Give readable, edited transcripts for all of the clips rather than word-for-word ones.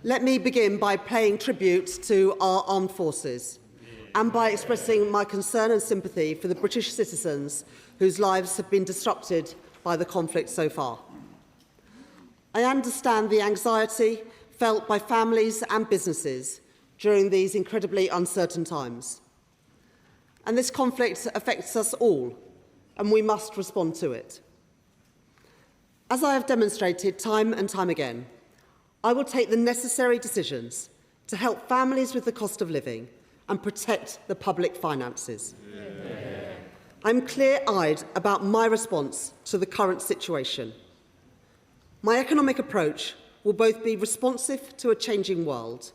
Let me begin by paying tribute to our armed forces and by expressing my concern and sympathy for the British citizens whose lives have been disrupted by the conflict so far. I understand the anxiety felt by families and businesses during these incredibly uncertain times. And this conflict affects us all, and we must respond to it. As I have demonstrated time and time again, I will take the necessary decisions to help families with the cost of living and protect the public finances. I'm clear-eyed about my response to the current situation. My economic approach will both be responsive to a changing world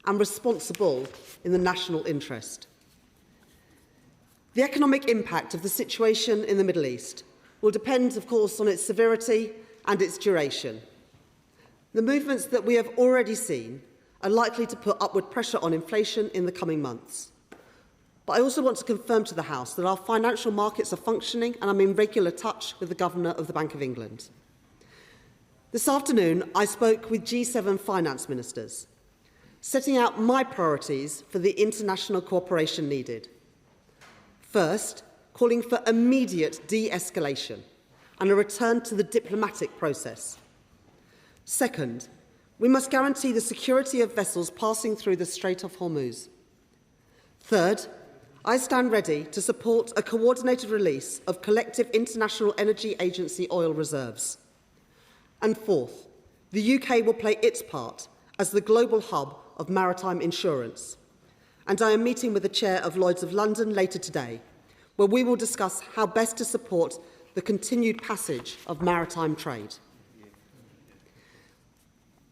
and responsible in the national interest. The economic impact of the situation in the Middle East will depend, of course, on its severity and its duration. The movements that we have already seen are likely to put upward pressure on inflation in the coming months. But I also want to confirm to the House that our financial markets are functioning, and I'm in regular touch with the Governor of the Bank of England. This afternoon, I spoke with G7 finance ministers, setting out my priorities for the international cooperation needed. First, calling for immediate de-escalation and a return to the diplomatic process. Second, we must guarantee the security of vessels passing through the Strait of Hormuz. Third, I stand ready to support a coordinated release of collective International Energy Agency oil reserves. And fourth, the UK will play its part as the global hub of maritime insurance. And I am meeting with the Chair of Lloyd's of London later today, where we will discuss how best to support the continued passage of maritime trade.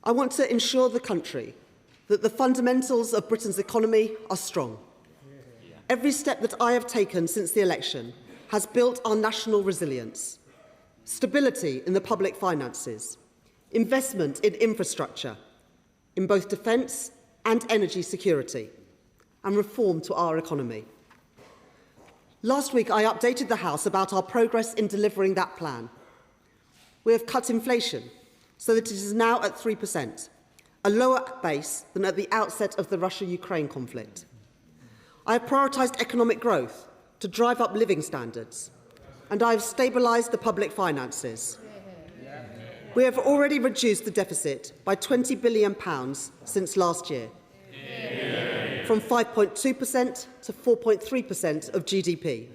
I want to ensure the country that the fundamentals of Britain's economy are strong. Every step that I have taken since the election has built our national resilience, stability in the public finances, investment in infrastructure, in both defence and energy security, and reform to our economy. Last week, I updated the House about our progress in delivering that plan. We have cut inflation so that it is now at 3%, a lower base than at the outset of the Russia-Ukraine conflict. I have prioritised economic growth to drive up living standards, and I have stabilised the public finances. We have already reduced the deficit by £20 billion since last year, from 5.2% to 4.3% of GDP.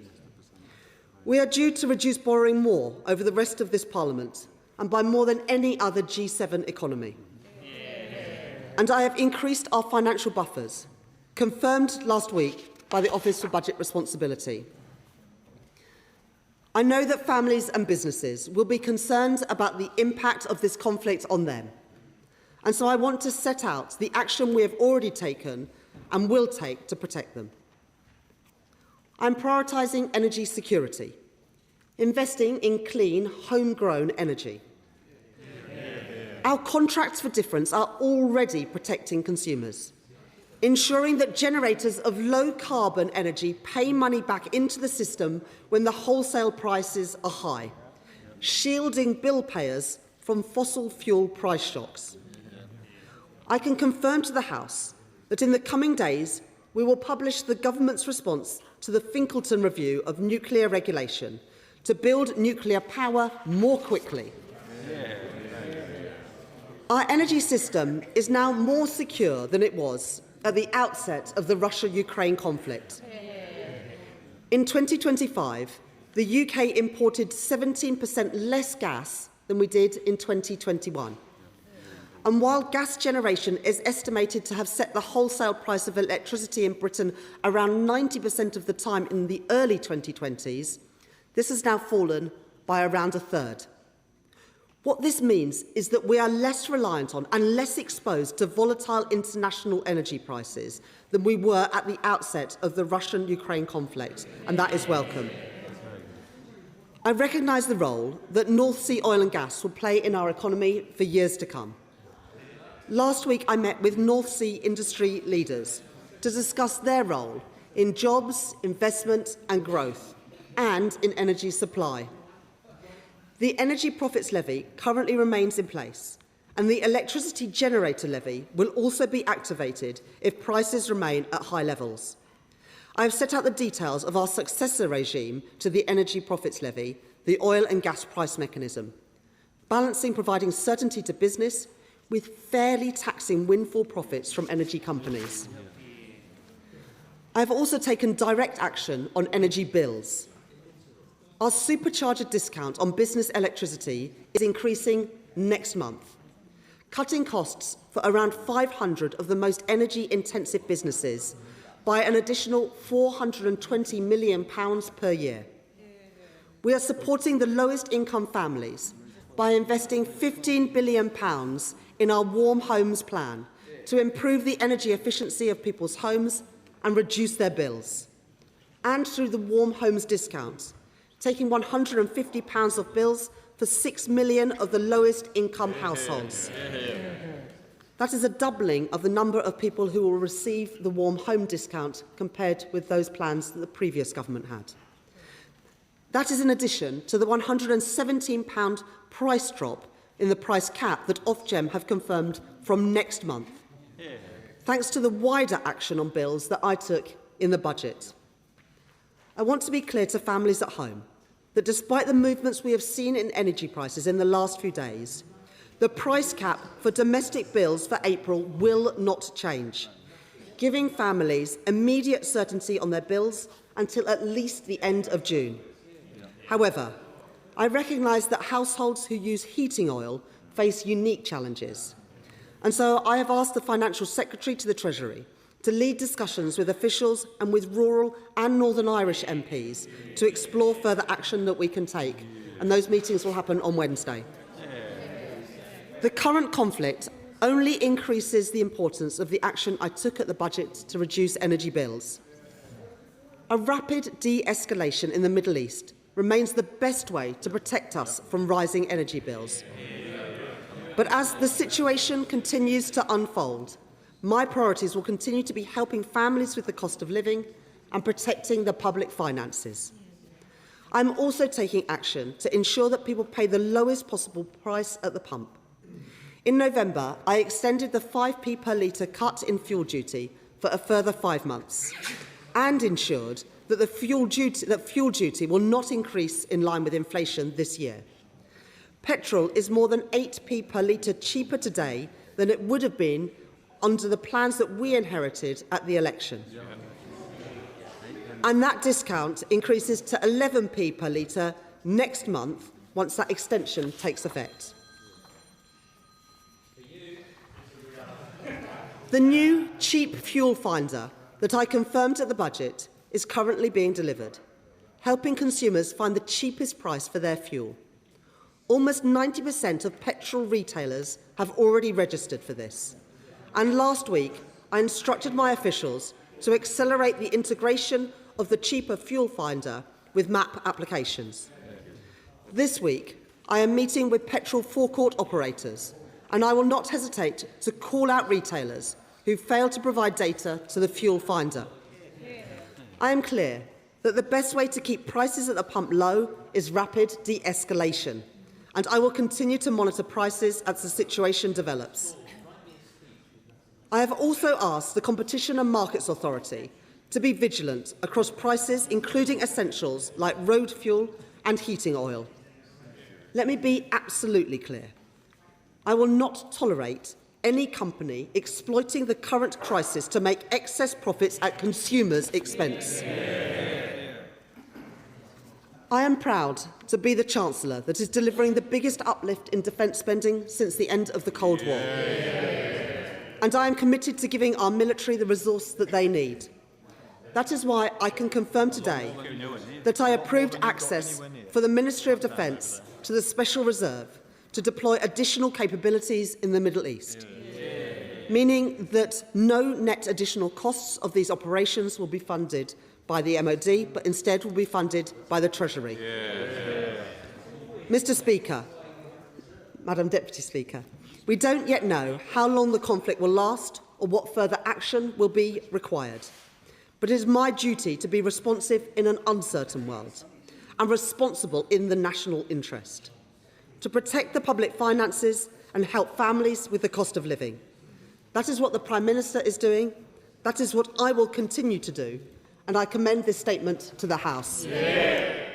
We are due to reduce borrowing more over the rest of this Parliament and by more than any other G7 economy. And I have increased our financial buffers, confirmed last week by the Office for Budget Responsibility. I know that families and businesses will be concerned about the impact of this conflict on them. And so I want to set out the action we have already taken and will take to protect them. I'm prioritising energy security, investing in clean, homegrown energy. Our contracts for difference are already protecting consumers, ensuring that generators of low-carbon energy pay money back into the system when the wholesale prices are high, shielding bill payers from fossil fuel price shocks. I can confirm to the House that in the coming days we will publish the government's response to the Finkelton review of nuclear regulation to build nuclear power more quickly. Our energy system is now more secure than it was at the outset of the Russia-Ukraine conflict. In 2025, the UK imported 17% less gas than we did in 2021. And while gas generation is estimated to have set the wholesale price of electricity in Britain around 90% of the time in the early 2020s, this has now fallen by around a third. What this means is that we are less reliant on and less exposed to volatile international energy prices than we were at the outset of the Russian-Ukraine conflict, and that is welcome. I recognise the role that North Sea oil and gas will play in our economy for years to come. Last week, I met with North Sea industry leaders to discuss their role in jobs, investment and growth, and in energy supply. The Energy Profits Levy currently remains in place, and the electricity generator levy will also be activated if prices remain at high levels. I have set out the details of our successor regime to the energy profits levy, the oil and gas price mechanism, balancing providing certainty to business with fairly taxing windfall profits from energy companies. I have also taken direct action on energy bills. Our supercharger discount on business electricity is increasing next month, cutting costs for around 500 of the most energy-intensive businesses by an additional £420 million per year. We are supporting the lowest income families by investing £15 billion in our Warm Homes plan to improve the energy efficiency of people's homes and reduce their bills. And through the Warm Homes discount, taking £150 off bills for 6 million of the lowest income households. That is a doubling of the number of people who will receive the Warm Home discount compared with those plans that the previous government had. That is in addition to the £117 price drop in the price cap that Ofgem have confirmed from next month, thanks to the wider action on bills that I took in the budget. I want to be clear to families at home that despite the movements we have seen in energy prices in the last few days, the price cap for domestic bills for April will not change, giving families immediate certainty on their bills until at least the end of June. However, I recognise that households who use heating oil face unique challenges, and so I have asked the Financial Secretary to the Treasury to lead discussions with officials and with rural and Northern Irish MPs to explore further action that we can take, and those meetings will happen on Wednesday. The current conflict only increases the importance of the action I took at the budget to reduce energy bills. A rapid de-escalation in the Middle East remains the best way to protect us from rising energy bills. But as the situation continues to unfold, my priorities will continue to be helping families with the cost of living and protecting the public finances. I'm also taking action to ensure that people pay the lowest possible price at the pump. In November, I extended the 5p per litre cut in fuel duty for a further 5 months and ensured that fuel duty will not increase in line with inflation this year. Petrol is more than 8p per litre cheaper today than it would have been under the plans that we inherited at the election. And that discount increases to 11p per litre next month once that extension takes effect. The new cheap fuel finder that I confirmed at the budget is currently being delivered, helping consumers find the cheapest price for their fuel. Almost 90% of petrol retailers have already registered for this. And last week, I instructed my officials to accelerate the integration of the cheaper fuel finder with MAP applications. This week, I am meeting with petrol forecourt operators, and I will not hesitate to call out retailers who fail to provide data to the fuel finder. I am clear that the best way to keep prices at the pump low is rapid de-escalation, and I will continue to monitor prices as the situation develops. I have also asked the Competition and Markets Authority to be vigilant across prices, including essentials like road fuel and heating oil. Let me be absolutely clear. I will not tolerate any company exploiting the current crisis to make excess profits at consumers' expense. I am proud to be the Chancellor that is delivering the biggest uplift in defence spending since the end of the Cold War. And I am committed to giving our military the resource that they need. That is why I can confirm today that I approved access for the Ministry of Defence to the Special Reserve to deploy additional capabilities in the Middle East, meaning that no net additional costs of these operations will be funded by the MOD, but instead will be funded by the Treasury. Mr. Speaker, Madam Deputy Speaker, we don't yet know how long the conflict will last or what further action will be required. But it is my duty to be responsive in an uncertain world and responsible in the national interest, to protect the public finances and help families with the cost of living. That is what the Prime Minister is doing. That is what I will continue to do. And I commend this statement to the House. Yeah.